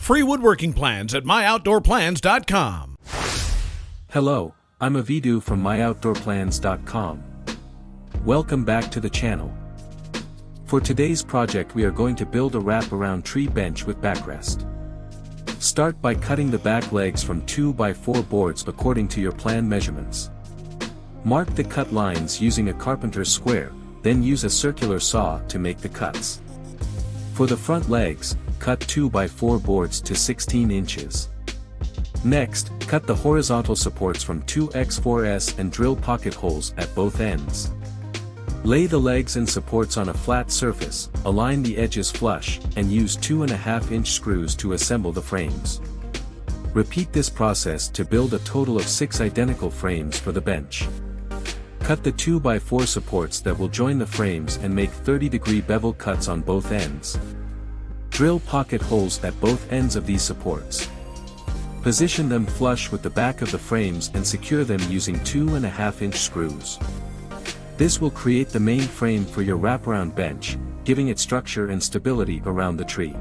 Free woodworking plans at myoutdoorplans.com. Hello, I'm Avidu from myoutdoorplans.com. Welcome back to the channel. For today's project we are going to build a wraparound tree bench with backrest. Start by cutting the back legs from 2x4 boards according to your plan measurements. Mark the cut lines using a carpenter's square, then use a circular saw to make the cuts. For the front legs, cut 2x4 boards to 16 inches. Next, cut the horizontal supports from 2x4s and drill pocket holes at both ends. Lay the legs and supports on a flat surface, align the edges flush, and use 2.5-inch screws to assemble the frames. Repeat this process to build a total of 6 identical frames for the bench. Cut the 2x4 supports that will join the frames and make 30-degree bevel cuts on both ends. Drill pocket holes at both ends of these supports. Position them flush with the back of the frames and secure them using 2.5-inch screws. This will create the main frame for your wraparound bench, giving it structure and stability around the tree.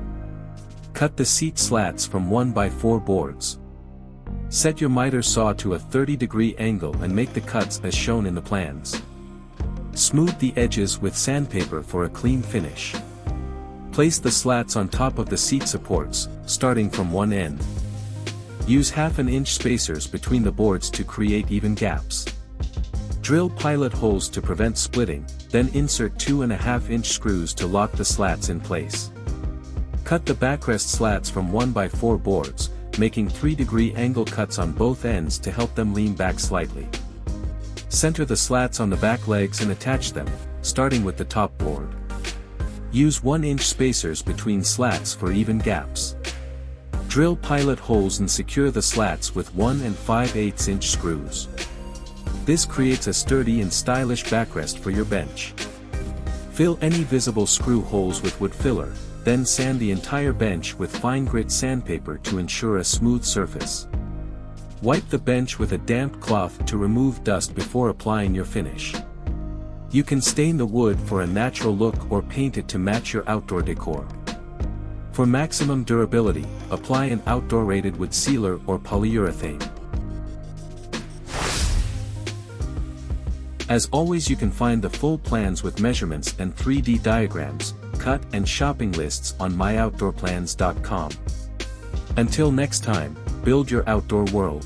Cut the seat slats from 1x4 boards. Set your miter saw to a 30-degree angle and make the cuts as shown in the plans. Smooth the edges with sandpaper for a clean finish. Place the slats on top of the seat supports, starting from one end. Use 1/2-inch spacers between the boards to create even gaps. Drill pilot holes to prevent splitting, then insert 2.5-inch screws to lock the slats in place. Cut the backrest slats from 1x4 boards, making 3-degree angle cuts on both ends to help them lean back slightly. Center the slats on the back legs and attach them, starting with the top board. Use 1-inch spacers between slats for even gaps. Drill pilot holes and secure the slats with 1 5/8-inch screws. This creates a sturdy and stylish backrest for your bench. Fill any visible screw holes with wood filler, then sand the entire bench with fine grit sandpaper to ensure a smooth surface. Wipe the bench with a damp cloth to remove dust before applying your finish. You can stain the wood for a natural look or paint it to match your outdoor decor. For maximum durability, apply an outdoor rated wood sealer or polyurethane. As always, you can find the full plans with measurements and 3D diagrams, cut and shopping lists on myoutdoorplans.com. Until next time, build your outdoor world.